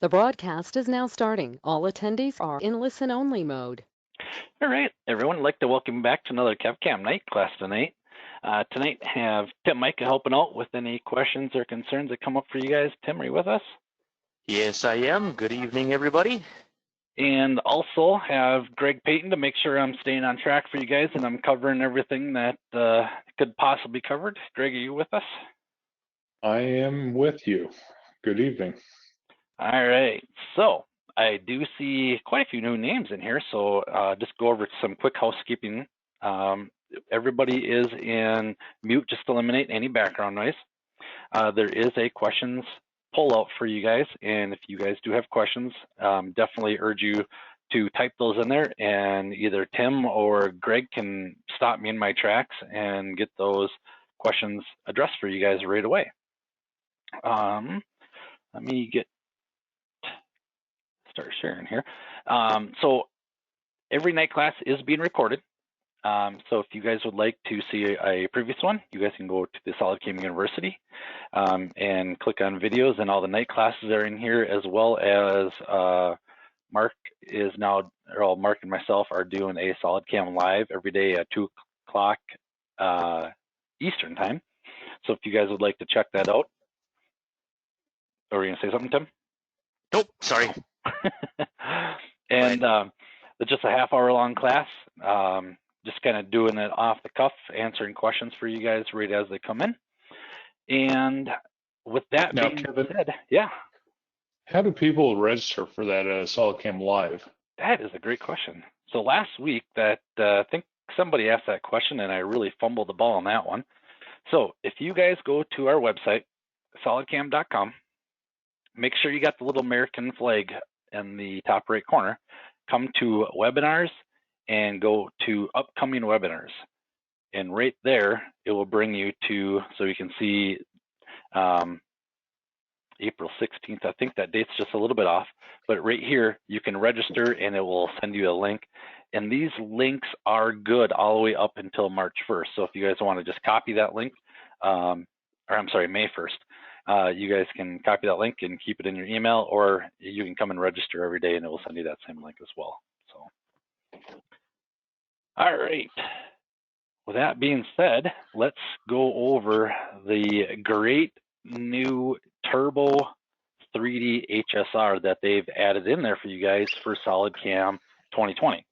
The broadcast is now starting. All attendees are in listen-only mode. All right, everyone, I'd like to welcome you back to another KevCAM night class tonight. Tonight, have Tim Micah helping out with any questions or concerns that come up for you guys. Tim, are you with us? Yes, I am. Good evening, everybody. And also have Greg Payton to make sure I'm staying on track for you guys and I'm covering everything that could possibly be covered. Greg, are you with us? I am with you. Good evening. All right, so I do see quite a few new names in here, so just go over some quick housekeeping. Everybody is in mute, just eliminate any background noise. There is a questions pull out for you guys, and if you guys do have questions, definitely urge you to type those in there, and either Tim or Greg can stop me in my tracks and get those questions addressed for you guys right away. Let me start sharing here. So every night class is being recorded. So if you guys would like to see a previous one, you guys can go to the SolidCAM University and click on videos, and all the night classes are in here, as well as Mark and myself are doing a SolidCAM live every day at 2 o'clock Eastern time. So if you guys would like to check that out. Are you gonna say something, Tim? Nope, sorry. And it's just a half-hour long class. Just kind of doing it off the cuff, answering questions for you guys right as they come in. And with that Now, being Kevin, said, yeah. How do people register for that SolidCAM Live? That is a great question. So last week, I think somebody asked that question, and I really fumbled the ball on that one. So if you guys go to our website, solidcam.com, make sure you got the little American flag in the top right corner. Come to webinars and go to upcoming webinars. And right there, it will bring you to, so you can see April 16th. I think that date's just a little bit off, but right here, you can register and it will send you a link. And these links are good all the way up until March 1st. So if you guys want to just copy that link, May 1st, you guys can copy that link and keep it in your email, or you can come and register every day and it will send you that same link as well. So, all right. With that being said, let's go over the great new Turbo 3D HSR that they've added in there for you guys for SolidCAM 2020.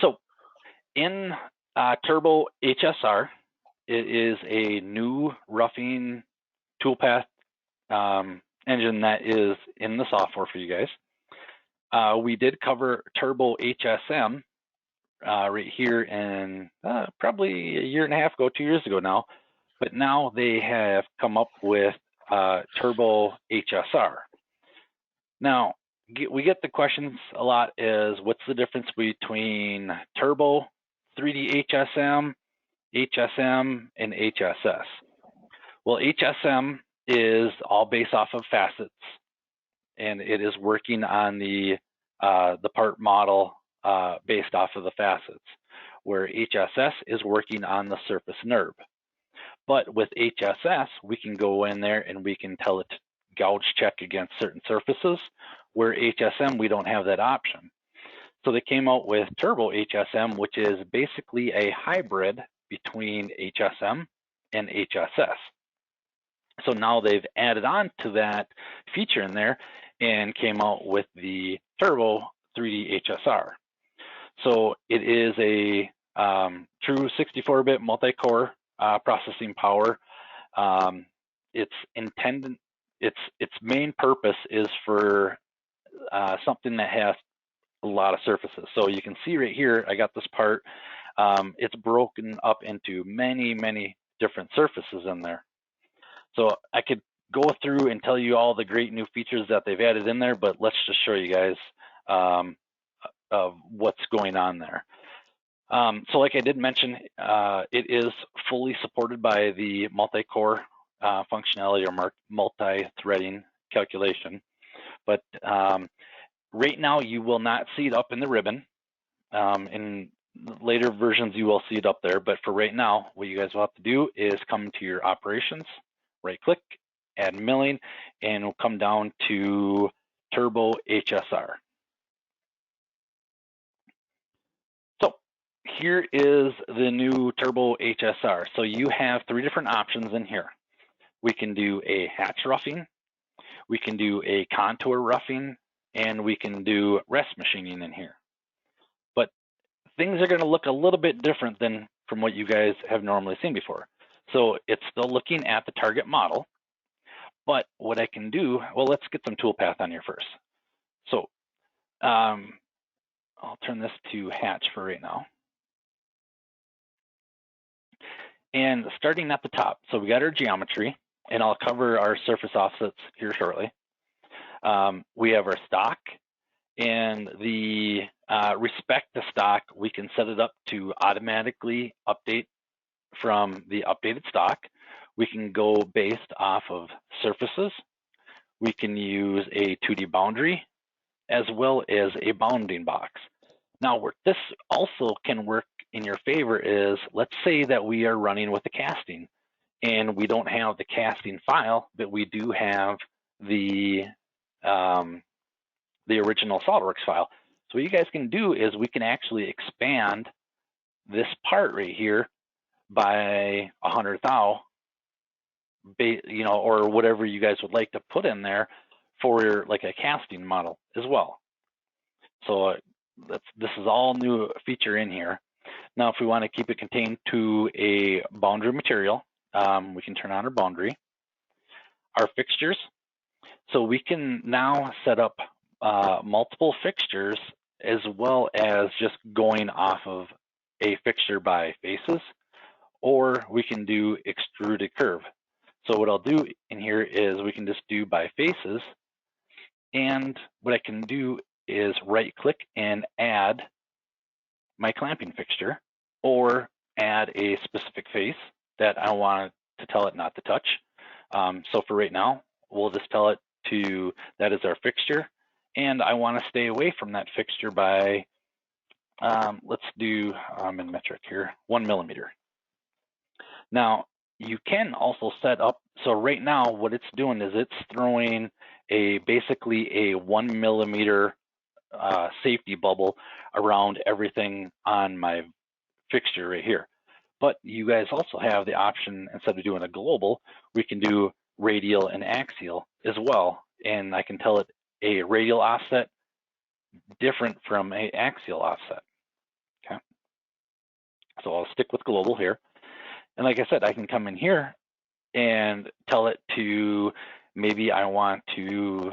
So in Turbo HSR, it is a new roughing toolpath engine that is in the software for you guys. We did cover Turbo Hsm right here in probably a year and a half ago, 2 years ago now, but now they have come up with Turbo HSR. Now, we get the questions a lot is, what's the difference between Turbo, 3D Hsm, Hsm, and Hss? Well, Hsm is all based off of facets, and it is working on the part model based off of the facets, where HSS is working on the surface NURB. But with HSS, we can go in there and we can tell it to gouge check against certain surfaces, where HSM, we don't have that option. So they came out with Turbo Hsm, which is basically a hybrid between Hsm and HSS. So now they've added on to that feature in there and came out with the Turbo 3D HSR. So it is a true 64-bit multi-core processing power. Its main purpose is for something that has a lot of surfaces. So you can see right here, I got this part. It's broken up into many, many different surfaces in there. So I could go through and tell you all the great new features that they've added in there, but let's just show you guys of what's going on there. So like I did mention, it is fully supported by the multi-core functionality or multi-threading calculation. But right now, you will not see it up in the ribbon. In later versions, you will see it up there. But for right now, what you guys will have to do is come to your operations, right-click, add milling, and we'll come down to Turbo Hsr. So here is the new Turbo Hsr. So you have 3 different options in here. We can do a hatch roughing, we can do a contour roughing, and we can do rest machining in here. But things are going to look a little bit different than from what you guys have normally seen before. So it's still looking at the target model, but what I can do, well, let's get some toolpath on here first. So I'll turn this to hatch for right now. And starting at the top, so we got our geometry, and I'll cover our surface offsets here shortly. We have our stock, and the respect to stock, we can set it up to automatically update from the updated stock. We can go based off of surfaces. We can use a 2D boundary as well as a bounding box. Now, where this also can work in your favor is, let's say that we are running with the casting and we don't have the casting file, but we do have the original SolidWorks file. So what you guys can do is we can actually expand this part right here by 100 thou, you know, or whatever you guys would like to put in there for like a casting model as well. So this is all new feature in here. Now, if we want to keep it contained to a boundary material, we can turn on our boundary. Our fixtures, so we can now set up multiple fixtures as well as just going off of a fixture by faces, or we can do extruded curve. So what I'll do in here is we can just do by faces, and what I can do is right click and add my clamping fixture, or add a specific face that I want to tell it not to touch. So for right now, we'll just tell it to, that is our fixture, and I want to stay away from that fixture by, let's do, in metric here, 1 millimeter. Now, you can also set up, so right now what it's doing is it's throwing basically a 1 millimeter safety bubble around everything on my fixture right here. But you guys also have the option, instead of doing a global, we can do radial and axial as well. And I can tell it a radial offset different from an axial offset. Okay. So I'll stick with global here. And like I said, I can come in here and tell it to, maybe I want to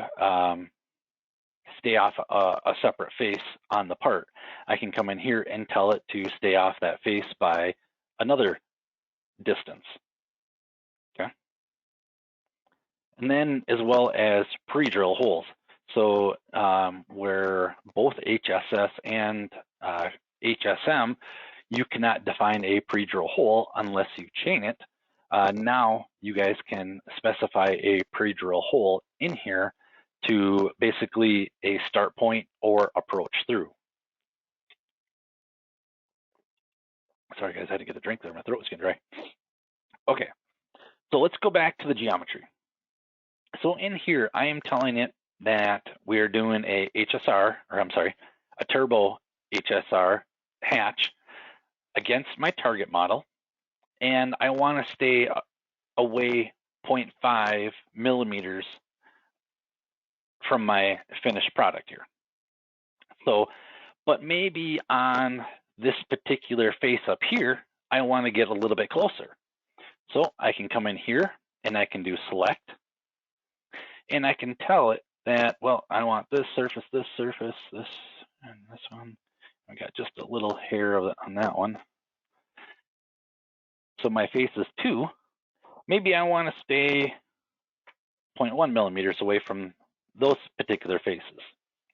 stay off a separate face on the part. I can come in here and tell it to stay off that face by another distance. Okay. And then as well as pre-drill holes. So where both HSS and HSM, you cannot define a pre-drill hole unless you chain it. Now you guys can specify a pre-drill hole in here to basically a start point or approach through. Sorry guys, I had to get a drink there, my throat was getting dry. Okay, so let's go back to the geometry. So in here, I am telling it that we are doing a HSR, or I'm sorry, a Turbo Hsr hatch against my target model, and I want to stay away 0.5 millimeters from my finished product here. So, but maybe on this particular face up here, I want to get a little bit closer. So I can come in here and I can do select, and I can tell it that, well, I want this surface, this, and this one. I got just a little hair of it on that one. So my face is 2. Maybe I want to stay 0.1 millimeters away from those particular faces.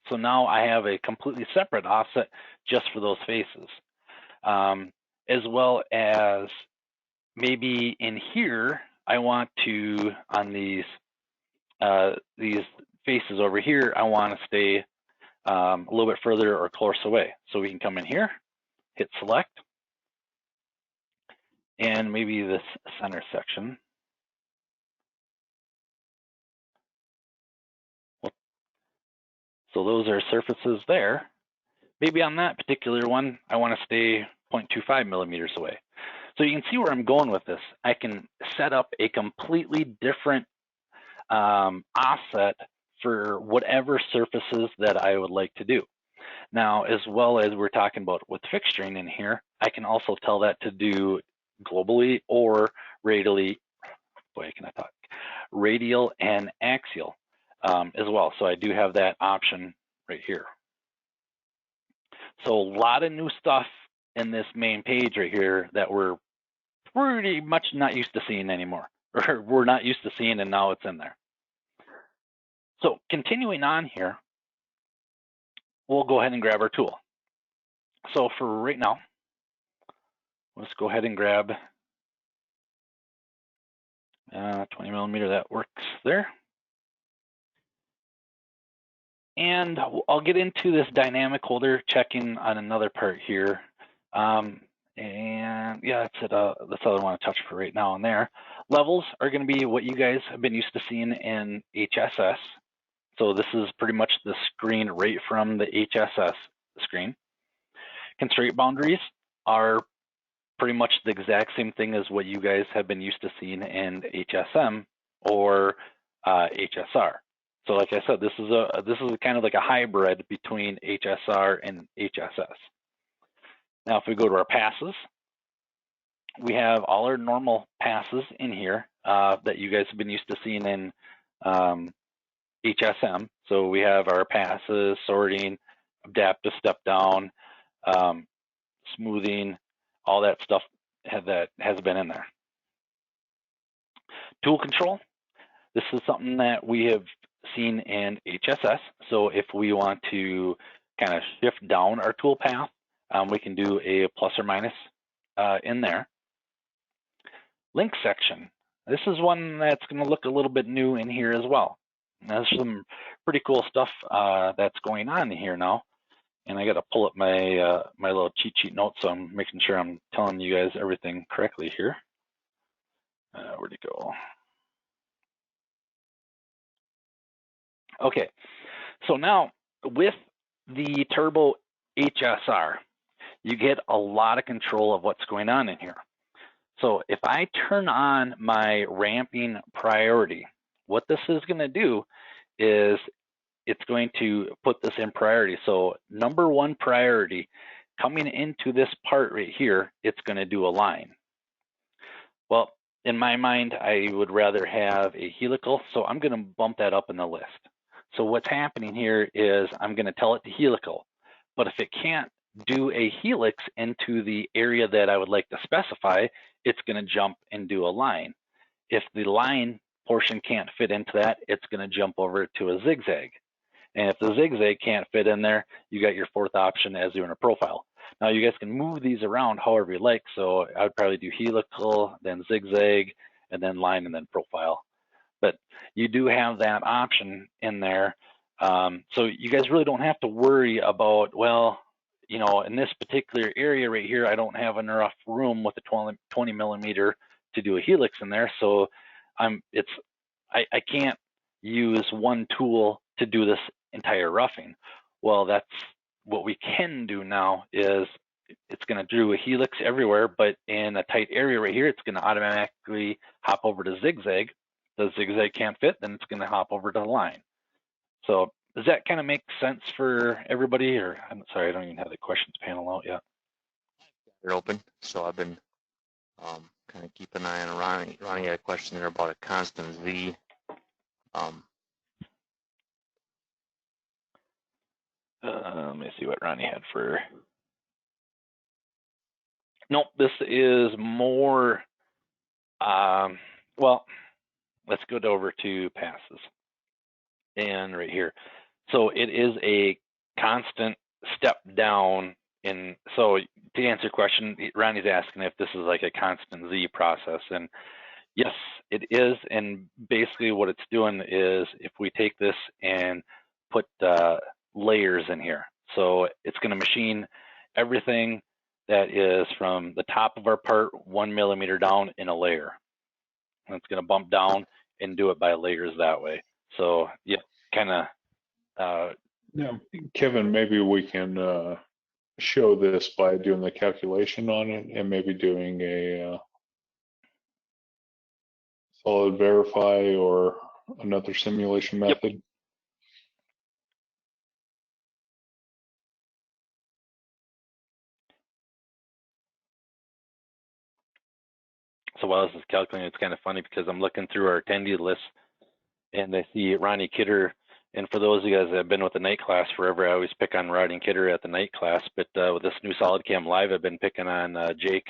So now I have a completely separate offset just for those faces. As well as maybe in here, I want to, on these faces over here, I want to stay a little bit further or close away. So we can come in here, hit select, and maybe this center section. So those are surfaces there. Maybe on that particular one, I want to stay 0.25 millimeters away. So you can see where I'm going with this. I can set up a completely different offset for whatever surfaces that I would like to do. Now, as well as we're talking about with fixturing in here, I can also tell that to do globally or radially, boy, can I talk, radial and axial as well. So I do have that option right here. So a lot of new stuff in this main page right here that we're pretty much not used to seeing anymore, or we're not used to seeing, and now it's in there. So continuing on here, we'll go ahead and grab our tool. So for right now, let's go ahead and grab 20 millimeter, that works there. And I'll get into this dynamic holder checking on another part here. And yeah, that's it. That's all I want to touch for right now on there. Levels are going to be what you guys have been used to seeing in HSS. So this is pretty much the screen right from the HSS screen. Constraint boundaries are pretty much the exact same thing as what you guys have been used to seeing in HSM or HSR. So like I said, this is a kind of like a hybrid between HSR and HSS. Now, if we go to our passes, we have all our normal passes in here that you guys have been used to seeing in HSM. So we have our passes, sorting, adaptive step down, smoothing, all that stuff that has been in there. Tool control. This is something that we have seen in HSS. So if we want to kind of shift down our tool path, we can do a plus or minus in there. Link section. This is one that's going to look a little bit new in here as well. There's some pretty cool stuff that's going on here now. And I got to pull up my my little cheat sheet notes, so I'm making sure I'm telling you guys everything correctly here. Where'd it go? Okay, so now with the Turbo Hsr, you get a lot of control of what's going on in here. So if I turn on my ramping priority, what this is going to do is it's going to put this in priority. So number one priority, coming into this part right here, it's going to do a line. Well, in my mind, I would rather have a helical, so I'm going to bump that up in the list. So what's happening here is I'm going to tell it to helical, but if it can't do a helix into the area that I would like to specify, it's going to jump and do a line. If the line portion can't fit into that, it's going to jump over to a zigzag. And if the zigzag can't fit in there, you got your fourth option as doing a profile. Now you guys can move these around however you like. So I would probably do helical, then zigzag, and then line, and then profile. But you do have that option in there. So you guys really don't have to worry about, well, you know, in this particular area right here, I don't have enough room with a 20 millimeter to do a helix in there. So I can't use one tool to do this entire roughing. Well, that's what we can do now is it's going to do a helix everywhere, but in a tight area right here, it's going to automatically hop over to zigzag. The zigzag can't fit, then it's going to hop over to the line. So does that kind of make sense for everybody? Or I'm sorry, I don't even have the questions panel out yet. They're open, so I've been kind of keep an eye on Ronnie. Ronnie had a question there about a constant Z. Let me see what Ronnie had for. Nope, this is more. Well, let's go over to passes. And right here. So it is a constant step down in, so to answer your question, Ronnie's asking if this is like a constant Z process. And yes, it is. And basically what it's doing is if we take this and put layers in here. So it's going to machine everything that is from the top of our part 1 millimeter down in a layer. And it's going to bump down and do it by layers that way. So yeah, kind of Now, Kevin, maybe we can show this by doing the calculation on it and maybe doing a solid verify or another simulation method. So while this is calculating, it's kind of funny because I'm looking through our attendee list and I see Ronnie Kidder. And for those of you guys that have been with the night class forever, I always pick on Ronnie Kidder at the night class. But with this new SolidCAM Live, I've been picking on Jake.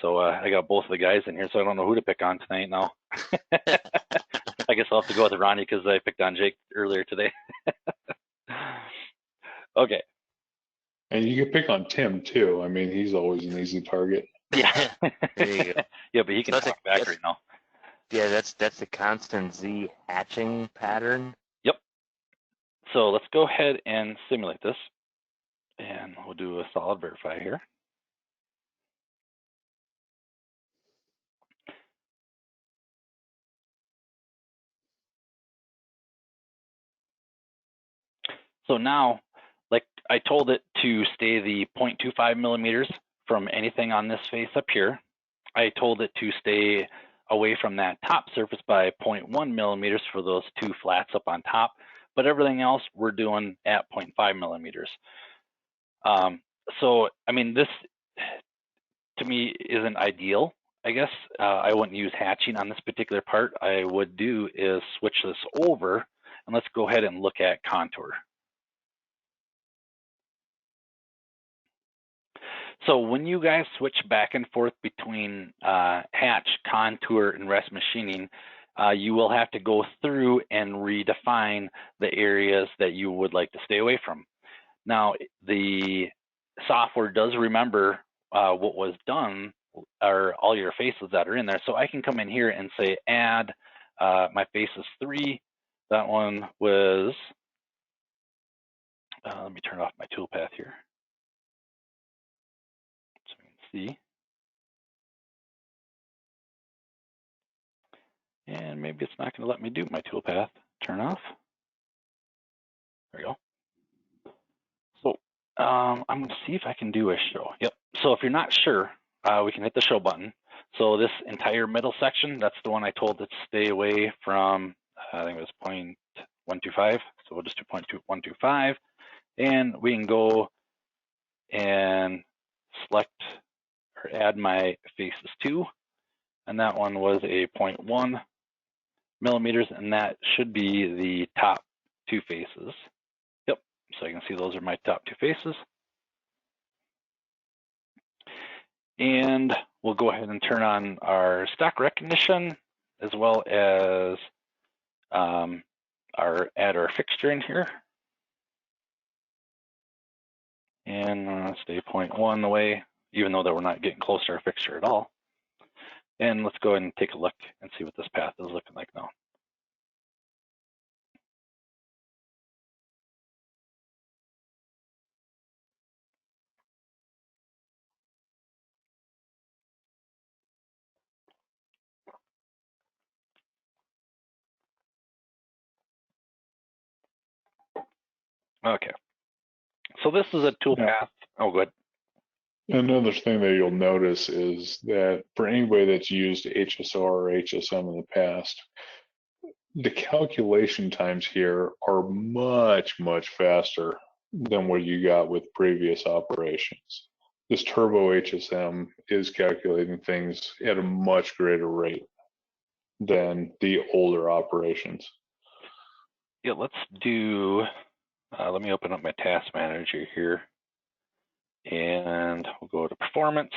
So I got both of the guys in here, so I don't know who to pick on tonight now. I guess I'll have to go with Ronnie because I picked on Jake earlier today. Okay. And you can pick on Tim too. I mean, he's always an easy target. Yeah. There you go. Yeah, but he can talk back right now. Yeah, that's the constant Z hatching pattern. Yep. So let's go ahead and simulate this. And we'll do a solid verify here. So now, like I told it to stay the 0.25 millimeters from anything on this face up here. I told it to stay away from that top surface by 0.1 millimeters for those two flats up on top, but everything else we're doing at 0.5 millimeters. So, I mean, this to me isn't ideal, I guess. I wouldn't use hatching on this particular part. I would do is switch this over, and let's go ahead and look at contour. So when you guys switch back and forth between hatch, contour, and rest machining, you will have to go through and redefine the areas that you would like to stay away from. Now, the software does remember what was done, or all your faces that are in there. So I can come in here and say add my faces 3. That one was, let me turn off my toolpath here. So we can see. And maybe it's not going to let me do my toolpath. Turn off. There we go. So I'm going to see if I can do a show. Yep. So if you're not sure, we can hit the show button. So this entire middle section, that's the one I told it to stay away from. I think it was 0.125. So we'll just do 0.125. And we can go and select or add my faces 2. And that one was a 0.1 millimeters, and that should be the top 2 faces. Yep, so you can see those are my top 2 faces. And we'll go ahead and turn on our stock recognition, as well as add our fixture in here. And stay 0.1 away, even though that we're not getting close to our fixture at all. And let's go ahead and take a look and see what this path is looking like now. Okay, so this is a toolpath. Oh, good. Another thing that you'll notice is that for anybody that's used HSR or HSM in the past, the calculation times here are much, much faster than what you got with previous operations. This Turbo Hsm is calculating things at a much greater rate than the older operations. Yeah, let's do, let me open up my task manager here. And we'll go to performance.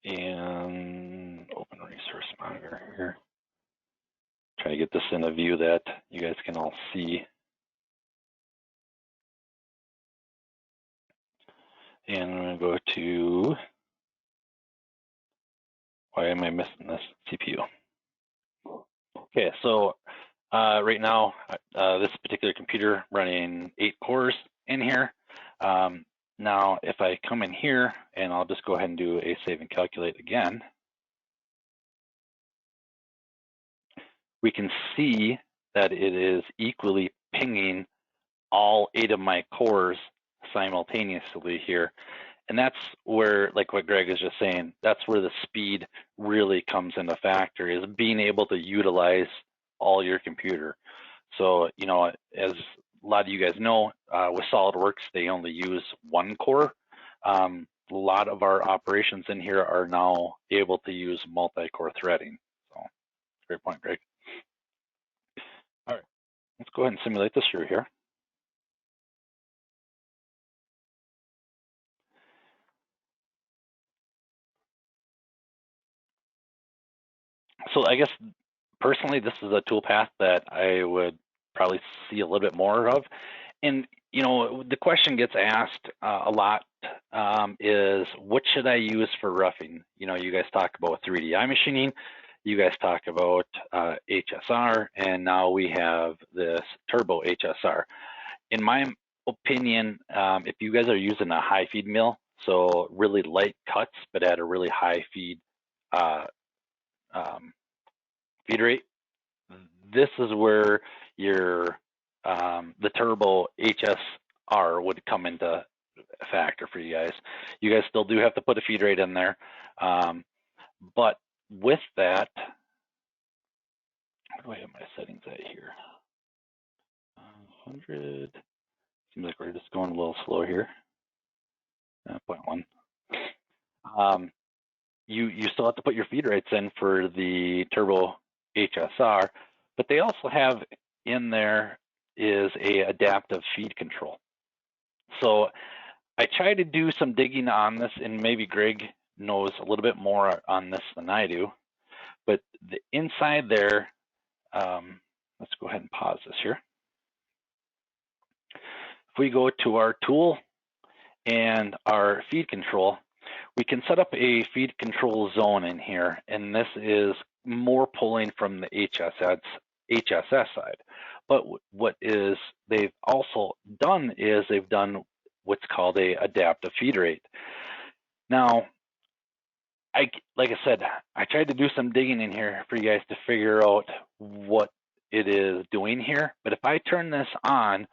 And open resource monitor here. Try to get this in a view that you guys can all see. And I'm going to go to, why am I missing this? CPU. Okay, so right now, this particular computer running 8 cores in here. Now, if I come in here, and I'll just go ahead and do a save and calculate again, we can see that it is equally pinging all 8 of my cores simultaneously here. And that's where, like what Greg is just saying, that's where the speed really comes into factor, is being able to utilize all your computer. So, you know, as a lot of you guys know, with SolidWorks, they only use 1 core. A lot of our operations in here are now able to use multi-core threading. So, great point, Greg. All right, let's go ahead and simulate the screw here. So I guess personally, this is a toolpath that I would probably see a little bit more of. And, you know, the question gets asked a lot is, what should I use for roughing? You know, you guys talk about 3D machining, you guys talk about HSR, and now we have this Turbo Hsr. In my opinion, if you guys are using a high feed mill, so really light cuts, but at a really high feed feed rate, this is where your the Turbo Hsr would come into factor for you guys. You guys still do have to put a feed rate in there, but with that, what do I have my settings at here? 100. Seems like we're just going a little slow here. 0.1. You still have to put your feed rates in for the Turbo Hsr, but they also have in there is a adaptive feed control. So I try to do some digging on this, and maybe Greg knows a little bit more on this than I do, but the inside there, let's go ahead and pause this here. If we go to our tool and our feed control, we can set up a feed control zone in here, and this is more pulling from the HSS side. But what is they've also done is they've done what's called a adaptive feed rate. Now, like I said, I tried to do some digging in here for you guys to figure out what it is doing here. But if I turn this on,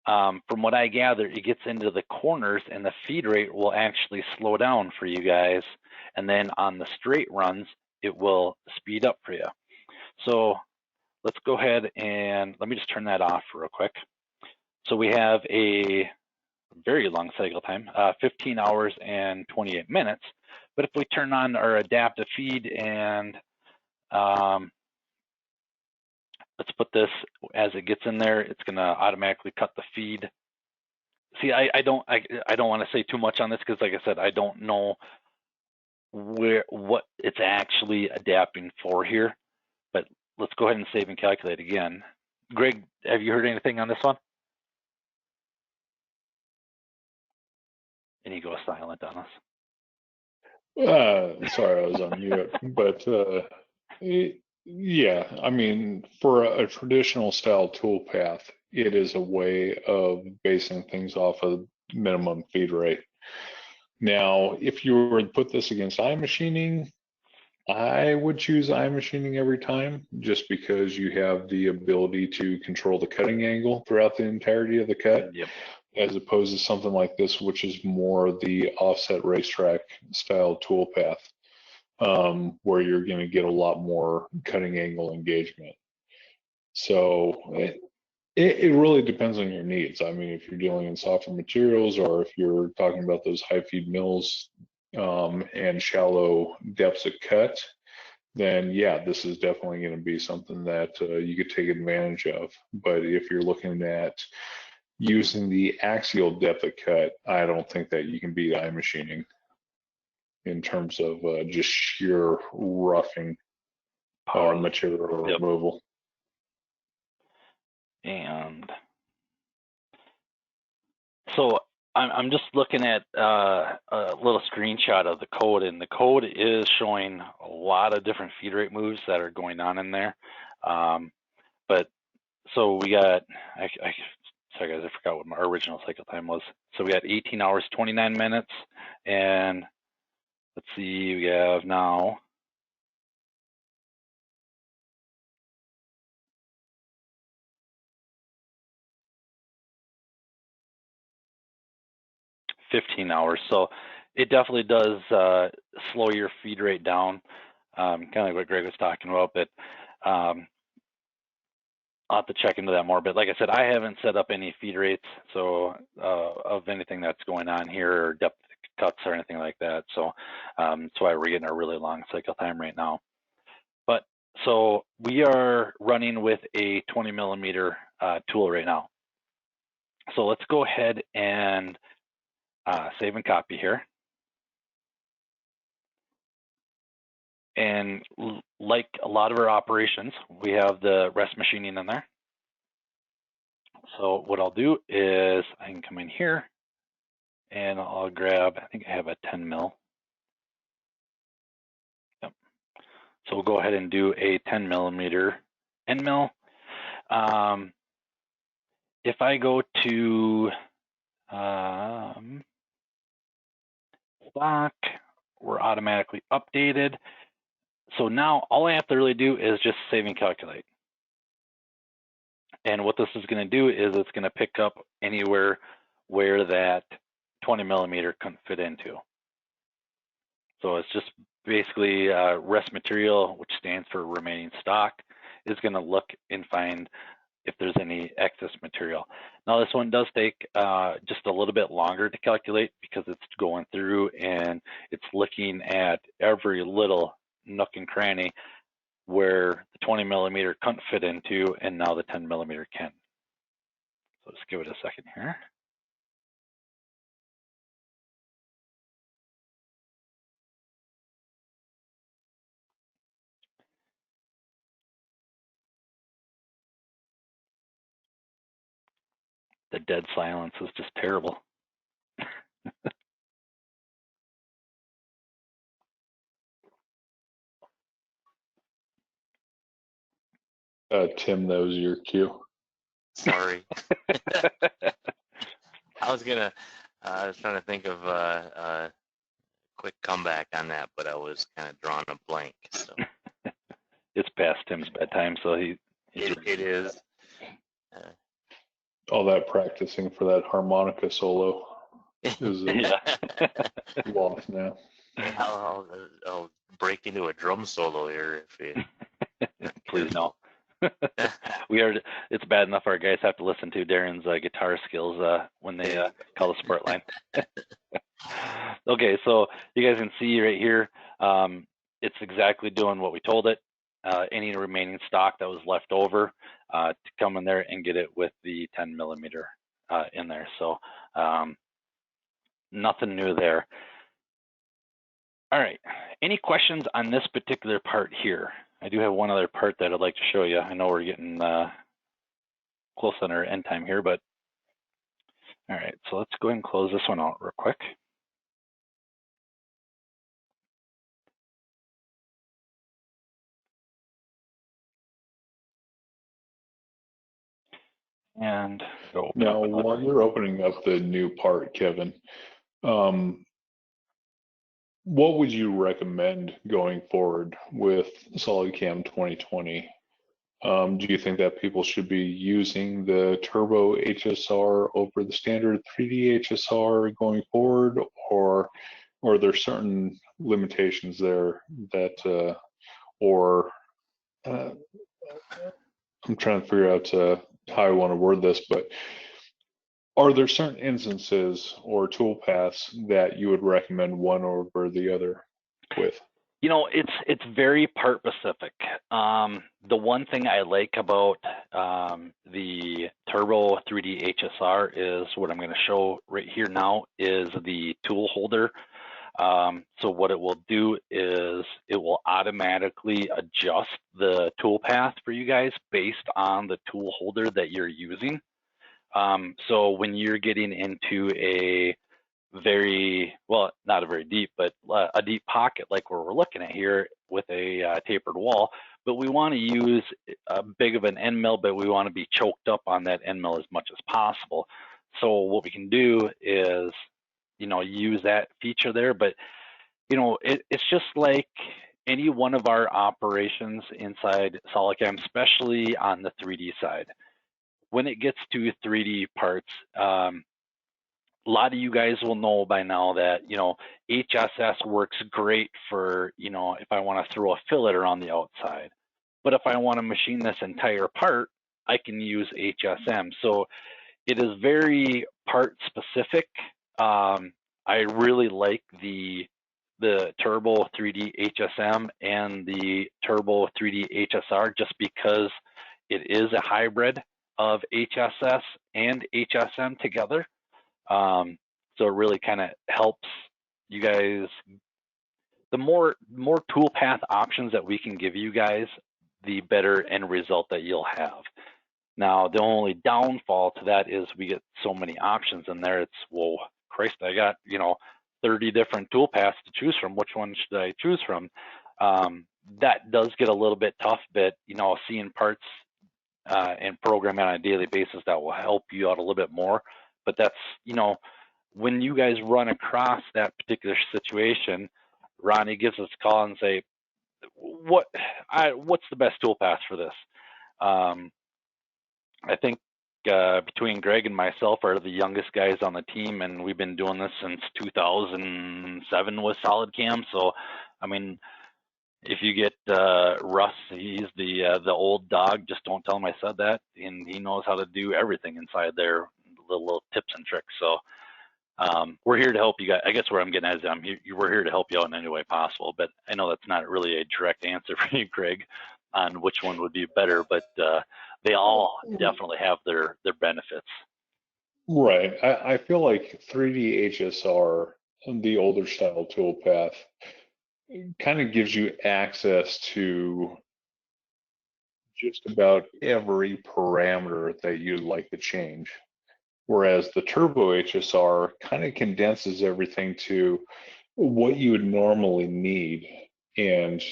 from what I gather, it gets into the corners and the feed rate will actually slow down for you guys. And then on the straight runs, it will speed up for you. So let's go ahead and let me just turn that off real quick. So we have a very long cycle time, 15 hours and 28 minutes. But if we turn on our adaptive feed and let's put this, as it gets in there, it's going to automatically cut the feed. See, I don't want to say too much on this because, like I said, I don't know what it's actually adapting for here. But let's go ahead and save and calculate again. Greg, have you heard anything on this one? And he goes silent on us. Sorry, I was on mute, but yeah, I mean, for a traditional style toolpath, it is a way of basing things off of minimum feed rate. Now, if you were to put this against iMachining, I would choose iMachining every time, just because you have the ability to control the cutting angle throughout the entirety of the cut. Yep. As opposed to something like this, which is more the offset racetrack style toolpath, where you're going to get a lot more cutting angle engagement. So it really depends on your needs. I mean, if you're dealing in softer materials, or if you're talking about those high feed mills and shallow depths of cut, then yeah, this is definitely going to be something that you could take advantage of. But if you're looking at using the axial depth of cut, I don't think that you can beat iMachining in terms of just sheer roughing material removal. And so I'm just looking at a little screenshot of the code, and the code is showing a lot of different feed rate moves that are going on in there. But so we got, sorry guys, I forgot what my original cycle time was. So we got 18 hours, 29 minutes, and let's see, we have now 15 hours. So it definitely does slow your feed rate down, kind of like what Greg was talking about, but I'll have to check into that more. But like I said, I haven't set up any feed rates, so of anything that's going on here, or depth cuts or anything like that. So that's why we're getting a really long cycle time right now. But so we are running with a 20 millimeter tool right now. So let's go ahead and save and copy here. And like a lot of our operations, we have the rest machining in there. So what I'll do is I can come in here and I'll grab, I think I have a 10 mil. Yep. So we'll go ahead and do a 10 millimeter end mill. If I go to stock, we're automatically updated. So now all I have to really do is just save and calculate. And what this is going to do is it's going to pick up anywhere where that 20 millimeter couldn't fit into. So it's just basically rest material, which stands for remaining stock, is going to look and find if there's any excess material. Now this one does take just a little bit longer to calculate because it's going through and it's looking at every little nook and cranny where the 20 millimeter couldn't fit into, and now the 10 millimeter can. So let's give it a second here. The dead silence is just terrible. Tim, that was your cue. Sorry. I was trying to think of a quick comeback on that, but I was kind of drawing a blank. So It's past Tim's bedtime, so it is. All that practicing for that harmonica solo is lost now. I'll break into a drum solo here if you please no. It's bad enough our guys have to listen to Darren's guitar skills when they call the support line. Okay, so you guys can see right here, it's exactly doing what we told it. Any remaining stock that was left over to come in there and get it with the 10 millimeter in there. So nothing new there. All right, any questions on this particular part here? I do have one other part that I'd like to show you. I know we're getting close on our end time here, but all right, so let's go ahead and close this one out real quick. And go open now, up while you're opening up the new part, Kevin, what would you recommend going forward with SolidCAM 2020? Do you think that people should be using the Turbo Hsr over the standard 3D Hsr going forward, or are there certain limitations there that, I'm trying to figure out how I want to word this, but are there certain instances or tool paths that you would recommend one over the other with? You know, it's very part specific. The one thing I like about the Turbo 3D Hsr is what I'm going to show right here now is the tool holder. So what it will do is it will automatically adjust the tool path for you guys based on the tool holder that you're using. So when you're getting into a very, well, not a very deep, but a deep pocket like where we're looking at here with a tapered wall, but we want to use a big of an end mill, but we want to be choked up on that end mill as much as possible. So what we can do is, you know, use that feature there, but you know, it's just like any one of our operations inside SolidCAM, especially on the 3D side. When it gets to 3D parts, lot of you guys will know by now that, you know, HSS works great for, you know, if I want to throw a fillet around the outside. But if I want to machine this entire part, I can use Hsm. So it is very part specific. I really like the Turbo 3D Hsm and the Turbo 3D Hsr just because it is a hybrid of HSS and Hsm together. So it really kind of helps you guys. The more toolpath options that we can give you guys, the better end result that you'll have. Now, the only downfall to that is we get so many options in there. It's, well, Christ, I got, you know, 30 different toolpaths to choose from. Which one should I choose from? That does get a little bit tough, but, you know, seeing parts and programming on a daily basis, that will help you out a little bit more. But that's, you know, when you guys run across that particular situation, Ronnie gives us a call and say, what's the best toolpath for this? I think between Greg and myself are the youngest guys on the team, and we've been doing this since 2007 with SolidCAM. So, I mean, if you get Russ, he's the old dog. Just don't tell him I said that, and he knows how to do everything inside there, little tips and tricks. So we're here to help you guys. I guess where I'm getting at is we're here to help you out in any way possible. But I know that's not really a direct answer for you, Greg, on which one would be better. But they all definitely have their benefits. Right. I feel like 3D HSR, the older style toolpath, kind of gives you access to just about every parameter that you'd like to change. Whereas the Turbo HSR kind of condenses everything to what you would normally need and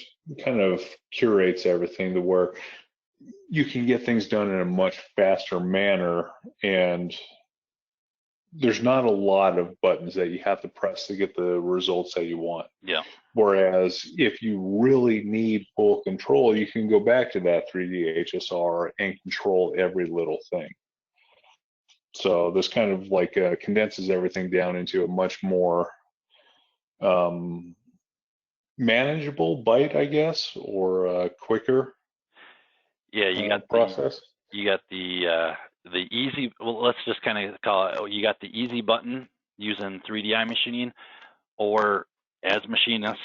kind of curates everything to where you can get things done in a much faster manner, and there's not a lot of buttons that you have to press to get the results that you want. Yeah. Whereas if you really need full control, you can go back to that 3D HSR and control every little thing. So this kind of like condenses everything down into a much more manageable bite, I guess, or quicker. Yeah, you got process. You got the easy. Well, let's just kind of call it. You got the easy button using 3D machining, or as machinists.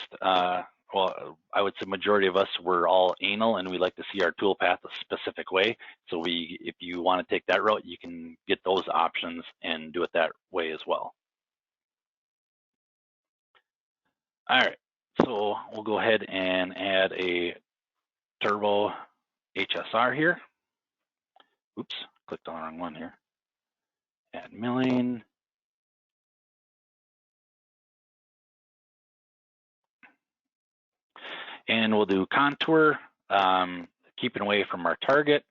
Well, I would say majority of us, we're all anal, and we like to see our toolpath a specific way. So if you want to take that route, you can get those options and do it that way as well. All right, so we'll go ahead and add a Turbo Hsr here. Oops, clicked on the wrong one here. Add milling. And we'll do contour, keeping away from our target.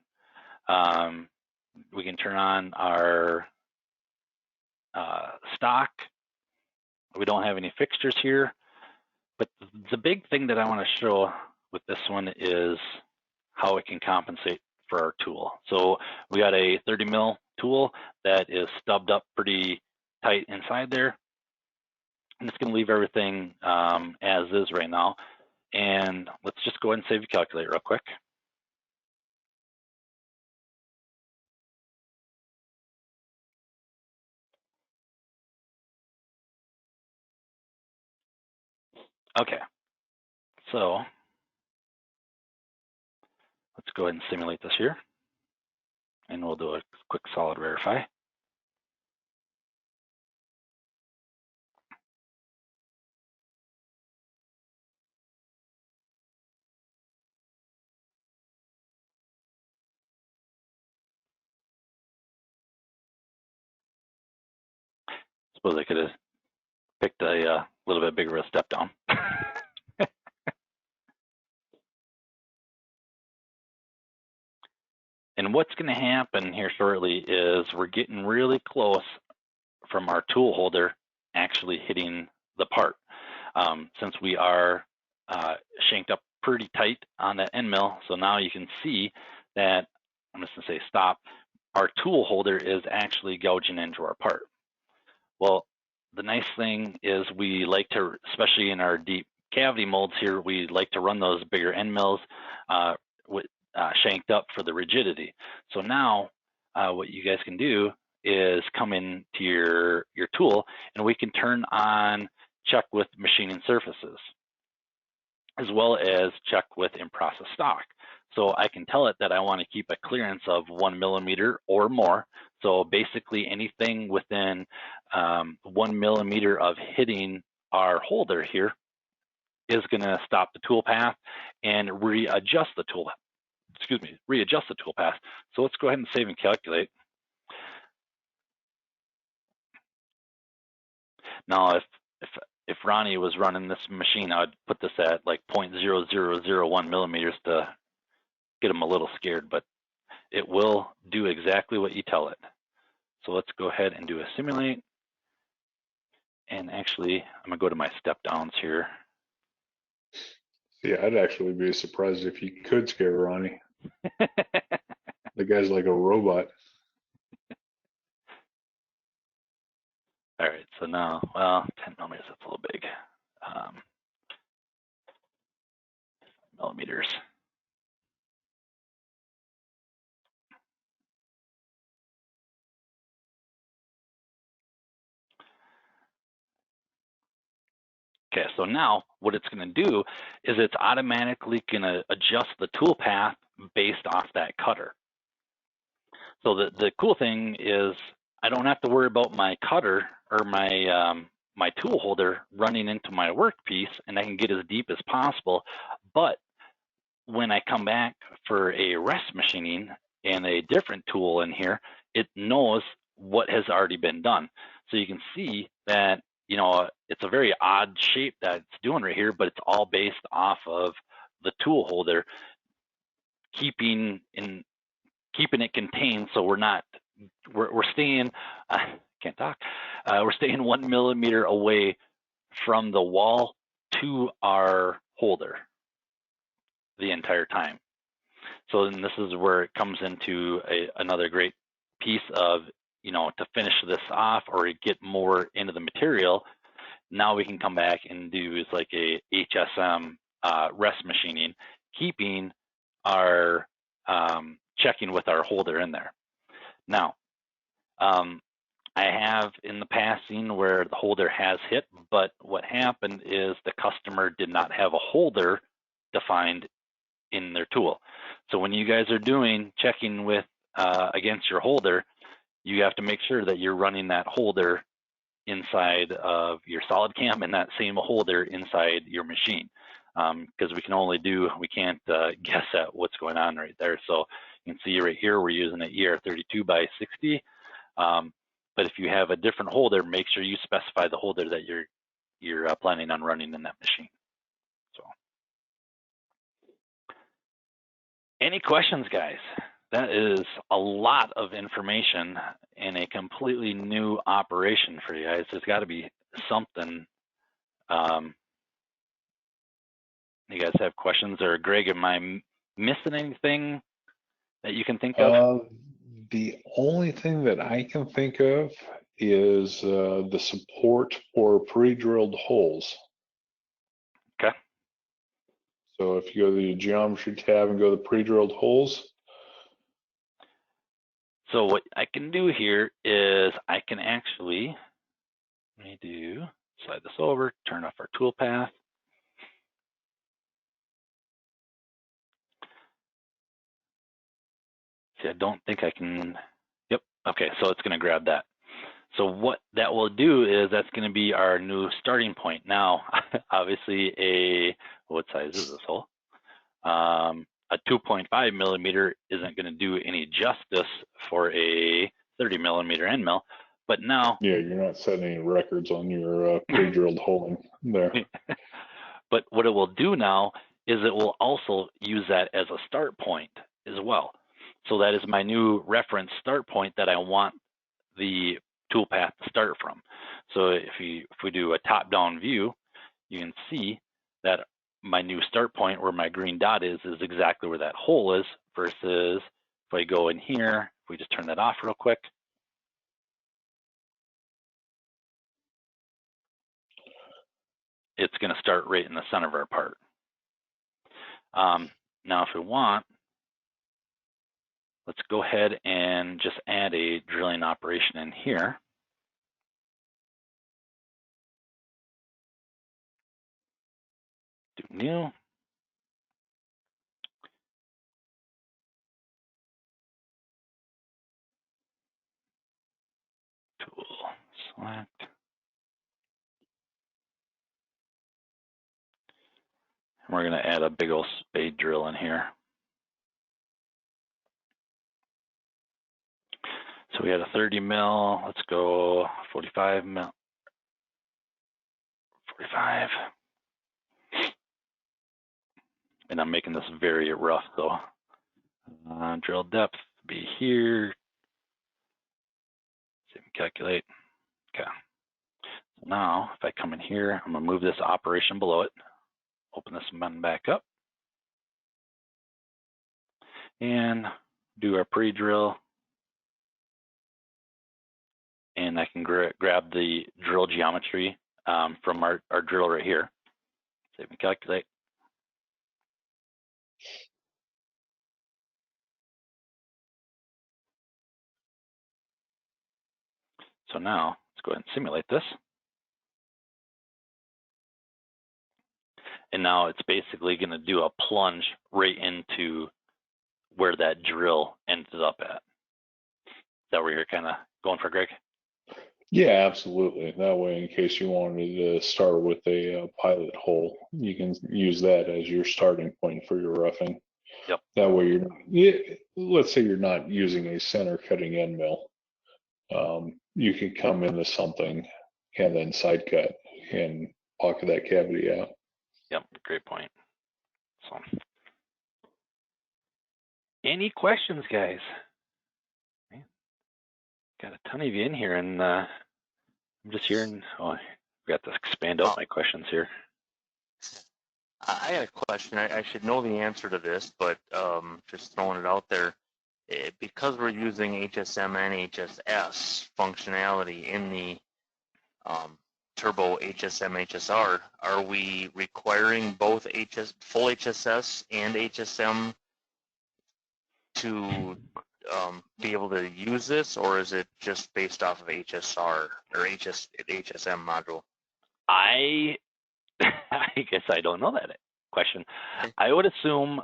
We can turn on our stock. We don't have any fixtures here, but the big thing that I want to show with this one is how it can compensate for our tool. So we got a 30 mil tool that is stubbed up pretty tight inside there. I'm just going to leave everything as is right now. And let's just go ahead and save your calculator real quick. Okay, so let's go ahead and simulate this here. And we'll do a quick solid verify. Suppose I could have picked a little bit bigger of a step down. And what's going to happen here shortly is we're getting really close from our tool holder actually hitting the part. Since we are shanked up pretty tight on that end mill, so now you can see that, I'm just going to say stop, our tool holder is actually gouging into our part. Well, the nice thing is we like to, especially in our deep cavity molds here, we like to run those bigger end mills shanked up for the rigidity. So now what you guys can do is come into your tool, and we can turn on check with machining surfaces, as well as check with in-process stock. So I can tell it that I want to keep a clearance of 1 millimeter or more. So basically anything within 1 millimeter of hitting our holder here is going to stop the tool path and readjust the tool. Readjust the tool path. So let's go ahead and save and calculate. Now, if Ronnie was running this machine, I would put this at like 0.0001 millimeters to get him a little scared, but it will do exactly what you tell it. So let's go ahead and do a simulate. And actually, I'm gonna go to my step downs here. Yeah, I'd actually be surprised if you could scare Ronnie. The guy's like a robot. All right, so now, well, 10 millimeters, that's a little big. Millimeters. Okay, so now what it's going to do is it's automatically going to adjust the tool path based off that cutter. So the cool thing is I don't have to worry about my cutter or my my tool holder running into my workpiece, and I can get as deep as possible. But when I come back for a rest machining and a different tool in here, it knows what has already been done. So you can see that, you know, it's a very odd shape that it's doing right here, but it's all based off of the tool holder keeping it contained, so we're staying can't talk. We're staying 1 millimeter away from the wall to our holder the entire time. So then this is where it comes into another great piece of, you know, to finish this off or get more into the material. Now we can come back and do is like a Hsm rest machining, keeping our checking with our holder in there. Now, I have in the past seen where the holder has hit, but what happened is the customer did not have a holder defined in their tool. So when you guys are doing checking with against your holder, you have to make sure that you're running that holder inside of your SolidCAM and that same holder inside your machine, because we can't guess at what's going on right there. So you can see right here we're using an ER32 by 60. But if you have a different holder, make sure you specify the holder that you're planning on running in that machine. So, any questions, guys? That is a lot of information and a completely new operation for you guys. There's got to be something. You guys have questions, or Greg, am I missing anything that you can think of? The only thing that I can think of is the support for pre-drilled holes. Okay. So if you go to the geometry tab and go to the pre-drilled holes. So what I can do here is I can actually, slide this over, turn off our tool path. See, I don't think I can, yep, okay, so it's gonna grab that. So what that will do is that's gonna be our new starting point. Now, obviously what size is this hole? A 2.5 millimeter isn't gonna do any justice for a 30 millimeter end mill, but now. Yeah, you're not setting any records on your pre-drilled hole there. But what it will do now is it will also use that as a start point as well. So that is my new reference start point that I want the toolpath to start from. So if we do a top-down view, you can see that my new start point where my green dot is exactly where that hole is, versus if I go in here, if we just turn that off real quick. it's going to start right in the center of our part. Now, if we want, let's go ahead and just add a drilling operation in here. Do new. Tool, select. And we're going to add a big old spade drill in here. So we had a 30 mil. Let's go 45 mil. 45. And I'm making this very rough though. Drill depth be here. See if we can calculate. Okay. So now if I come in here, I'm gonna move this operation below it. Open this button back up. And do our pre-drill. And I can grab the drill geometry from our drill right here. Save and calculate. So now let's go ahead and simulate this. And now it's basically going to do a plunge right into where that drill ended up at. Is that where you're kind of going for, Greg? Yeah, absolutely. That way, in case you wanted to start with a pilot hole, you can use that as your starting point for your roughing. Yep. That way, let's say you're not using a center cutting end mill. You can come into something and then side cut and pocket that cavity out. Yep, great point. So, any questions, guys? Man, got a ton of you in here, and I'm just hearing. Oh, I got to expand out my questions here. I got a question. I should know the answer to this, but just throwing it out there. Because we're using Hsm and Hss functionality in the Turbo Hsm Hsr, are we requiring both full HSS and Hsm to be able to use this, or is it just based off of HSR or Hsm module? I guess I don't know that question. I would assume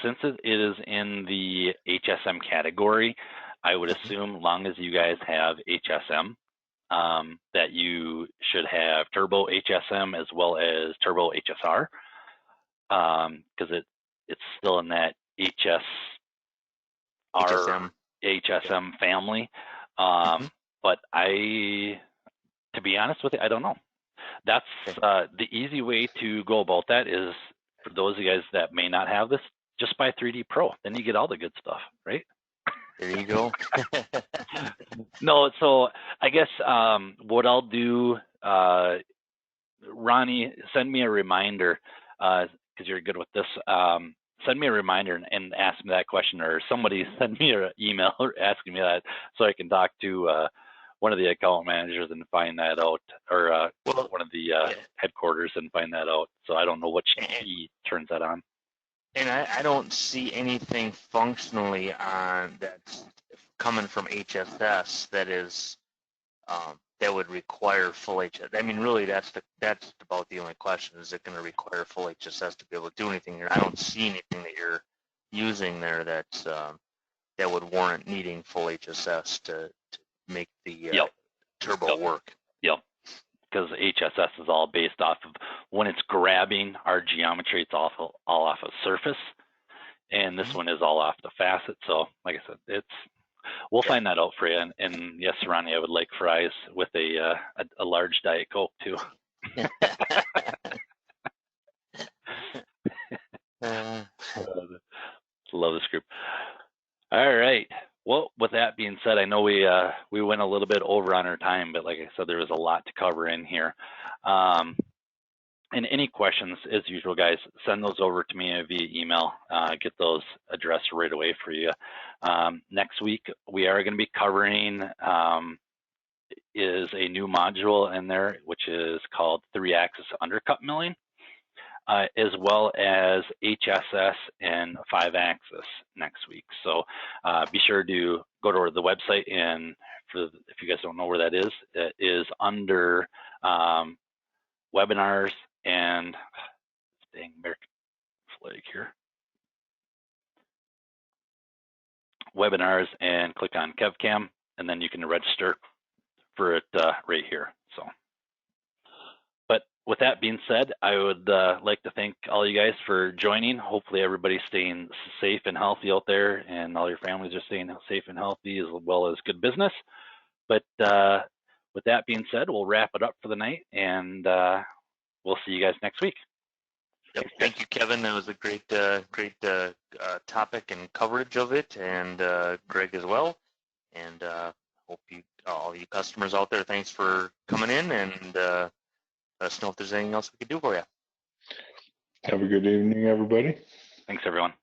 since it is in the HSM category, I would assume long as you guys have HSM, that you should have Turbo Hsm as well as Turbo Hsr, because it's still in that HSM family. But to be honest with you, I don't know. That's the easy way to go about that is, for those of you guys that may not have this, just buy 3D Pro. Then you get all the good stuff, right? There you go. No, so I guess what I'll do, Ronnie, send me a reminder, because you're good with this. Send me a reminder and ask me that question, or somebody send me an email asking me that, so I can talk to one of the account managers and find that out, or one of the headquarters and find that out. So I don't know which key turns that on. And I don't see anything functionally on that's coming from HSS that is that would require full HS. I mean, really, that's about the only question. Is it going to require full HSS to be able to do anything here? I don't see anything that you're using there that's that would warrant needing full HSS to make the turbo work. Yep. Because HSS is all based off of when it's grabbing our geometry, it's all off of surface, and this one is all off the facet. So, like I said, we'll find that out for you. And yes, Ronnie, I would like fries with a large Diet Coke too. Love this group. All right. Well, with that being said, I know we went a little bit over on our time, but like I said, there was a lot to cover in here. And any questions, as usual, guys, send those over to me via email. Get those addressed right away for you. Next week, we are going to be covering is a new module in there, which is called 3-axis undercut milling, as well as HSS and 5-axis next week. So be sure to go to the website, and if you guys don't know where that is, it is under webinars and dang American flag here. Webinars, and click on KevCAM, and then you can register for it right here. So, but with that being said, I would like to thank all you guys for joining. Hopefully everybody's staying safe and healthy out there, and all your families are staying safe and healthy, as well as good business. But with that being said, we'll wrap it up for the night, and we'll see you guys next week. Yep. Thank you, Kevin. That was a great topic and coverage of it, and Greg as well. And hope all you customers out there, thanks for coming in, and let us know if there's anything else we could do for you. Have a good evening, everybody. Thanks, everyone.